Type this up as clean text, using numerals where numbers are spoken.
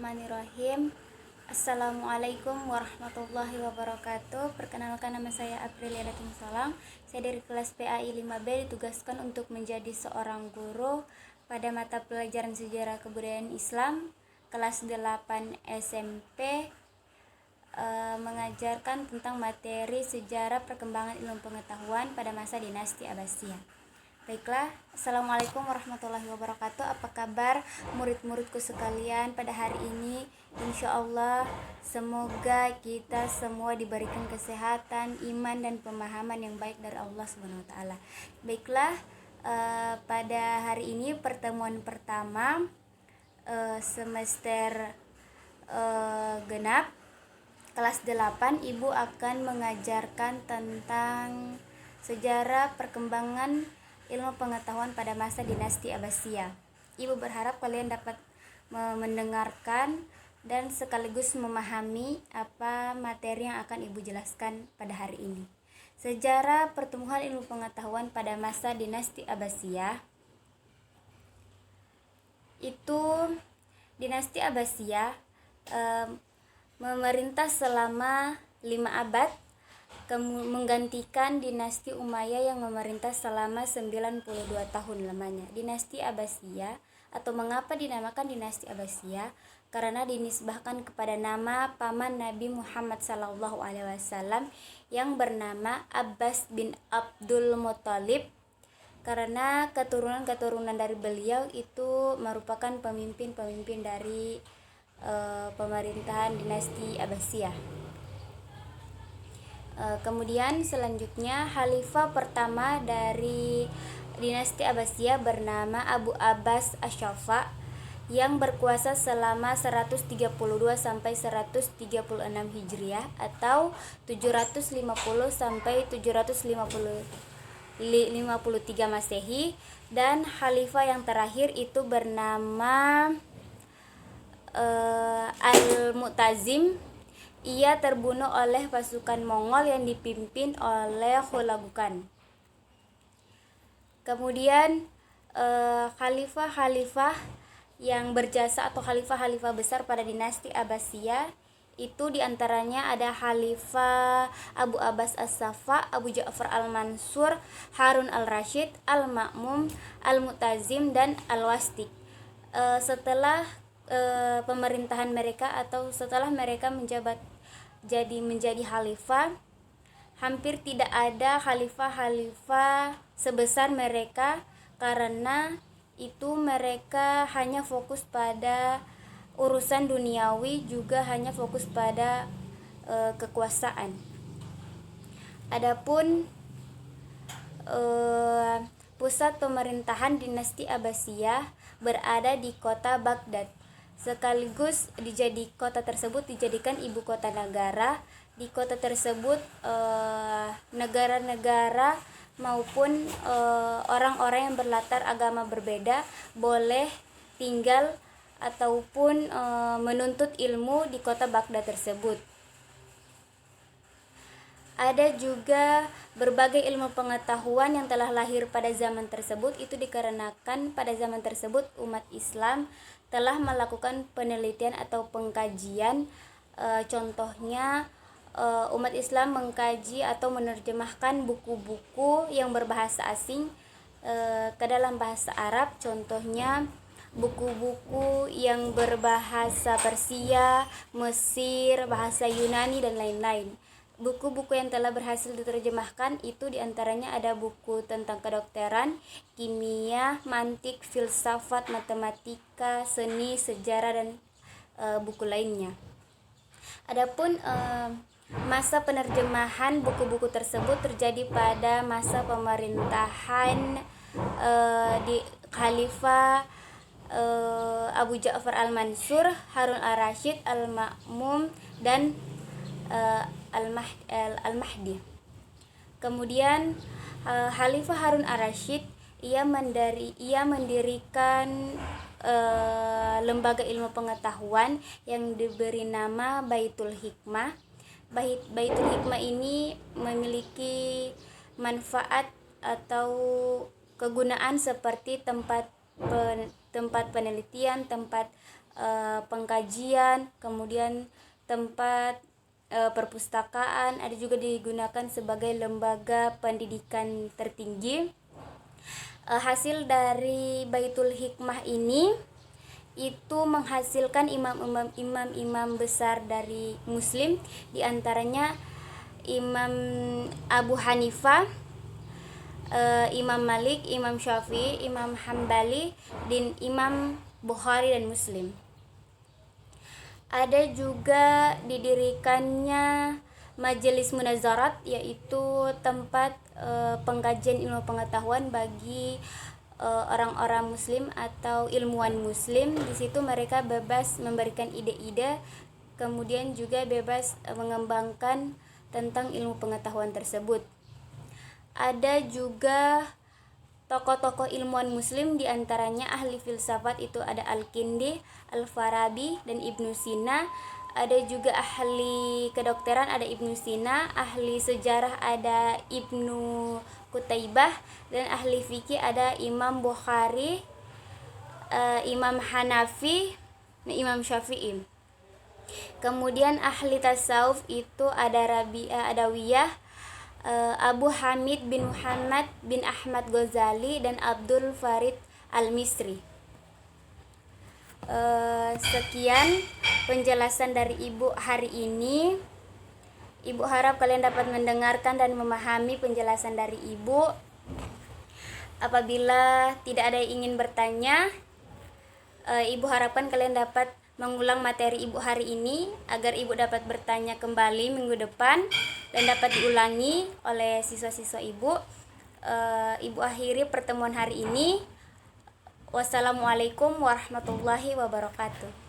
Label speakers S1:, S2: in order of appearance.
S1: Bismillahirrahmanirrahim. Assalamualaikum warahmatullahi wabarakatuh. Perkenalkan, nama saya Aprilia Datin Solang. Saya dari kelas PAI 5B ditugaskan untuk menjadi seorang guru pada mata pelajaran Sejarah Kebudayaan Islam kelas 8 SMP, mengajarkan tentang materi sejarah perkembangan ilmu pengetahuan pada masa dinasti Abbasiyah. Baiklah, Assalamualaikum warahmatullahi wabarakatuh. Apa kabar murid-muridku sekalian pada hari ini? Insya Allah semoga kita semua diberikan kesehatan, iman, dan pemahaman yang baik dari Allah Subhanahu wa Ta'ala. Baiklah, pada hari ini pertemuan pertama semester genap kelas 8, Ibu akan mengajarkan tentang sejarah perkembangan ilmu pengetahuan pada masa dinasti Abbasiyah. Ibu berharap kalian dapat mendengarkan dan sekaligus memahami apa materi yang akan Ibu jelaskan pada hari ini. Sejarah pertumbuhan ilmu pengetahuan pada masa dinasti Abbasiyah. Dinasti Abbasiyah memerintah selama 5 abad, menggantikan dinasti Umayyah yang memerintah selama 92 tahun lamanya. Dinasti Abbasiyah, atau mengapa dinamakan dinasti Abbasiyah? Karena dinisbahkan kepada nama paman Nabi Muhammad SAW yang bernama Abbas bin Abdul Muthalib, karena keturunan dari beliau itu merupakan pemimpin-pemimpin dari pemerintahan dinasti Abbasiyah. Kemudian selanjutnya khalifah pertama dari dinasti Abbasiyah bernama Abu Abbas Asy-Syafa yang berkuasa selama 132 sampai 136 Hijriah atau 750 sampai 753 Masehi, dan khalifah yang terakhir itu bernama Al-Mu'tazim. Ia terbunuh oleh pasukan Mongol yang dipimpin oleh Hulagu Khan. Kemudian khalifah-khalifah yang berjasa atau khalifah-khalifah besar pada dinasti Abbasiyah itu diantaranya ada Khalifah Abu Abbas As-Saffah, Abu Ja'far Al-Mansur, Harun Al-Rasyid, Al-Ma'mum, Al-Mu'tazim, dan Al-Wastik. Setelah pemerintahan mereka atau setelah mereka menjadi khalifah, hampir tidak ada khalifah-khalifah sebesar mereka, karena itu mereka hanya fokus pada urusan duniawi, juga hanya fokus pada kekuasaan. Adapun pusat pemerintahan dinasti Abbasiyah berada di kota Baghdad. Sekaligus kota tersebut dijadikan ibu kota negara. Di kota tersebut negara-negara maupun orang-orang yang berlatar agama berbeda boleh tinggal ataupun menuntut ilmu di kota Baghdad tersebut. Ada juga berbagai ilmu pengetahuan yang telah lahir pada zaman tersebut. Itu dikarenakan pada zaman tersebut umat Islam telah melakukan penelitian atau pengkajian. Contohnya umat Islam mengkaji atau menerjemahkan buku-buku yang berbahasa asing ke dalam bahasa Arab. Contohnya buku-buku yang berbahasa Persia, Mesir, bahasa Yunani, dan lain-lain. Buku-buku yang telah berhasil diterjemahkan itu diantaranya ada buku tentang kedokteran, kimia, mantik, filsafat, matematika, seni, sejarah, dan buku lainnya. Adapun masa penerjemahan buku-buku tersebut terjadi pada masa pemerintahan di Khalifah Abu Ja'far Al-Mansur, Harun Al-Rasyid, Al-Ma'mum, dan Al-Mahdi. Kemudian Khalifah Harun Al-Rasyid ia mendirikan lembaga ilmu pengetahuan yang diberi nama Baitul Hikmah. Baitul Hikmah ini memiliki manfaat atau kegunaan seperti tempat penelitian, tempat pengkajian, kemudian tempat perpustakaan, ada juga digunakan sebagai lembaga pendidikan tertinggi. Hasil dari Baitul Hikmah ini itu menghasilkan imam-imam besar dari Muslim, diantaranya Imam Abu Hanifah, Imam Malik, Imam Syafi'i, Imam Hambali, dan Imam Bukhari dan Muslim. Ada juga didirikannya Majelis Munazarat, yaitu tempat pengkajian ilmu pengetahuan bagi orang-orang muslim atau ilmuwan muslim. Di situ mereka bebas memberikan ide-ide, kemudian juga bebas mengembangkan tentang ilmu pengetahuan tersebut. Ada juga tokoh-tokoh ilmuwan muslim, diantaranya ahli filsafat itu ada Al-Kindi, Al-Farabi, dan Ibnu Sina. Ada juga ahli kedokteran ada Ibnu Sina, ahli sejarah ada Ibnu Qutaibah, dan ahli fikih ada Imam Bukhari, Imam Hanafi, dan Imam Syafi'i. Kemudian ahli tasawuf itu ada Rabi'ah Adawiyah, Abu Hamid bin Muhammad bin Ahmad Ghazali, dan Abdul Farid Al-Misri. Sekian penjelasan dari Ibu hari ini. Ibu harap kalian dapat mendengarkan dan memahami penjelasan dari Ibu. Apabila tidak ada yang ingin bertanya, Ibu harapkan kalian dapat mengulang materi Ibu hari ini agar Ibu dapat bertanya kembali minggu depan dan dapat diulangi oleh siswa-siswa Ibu. Ibu akhiri pertemuan hari ini. Wassalamualaikum warahmatullahi wabarakatuh.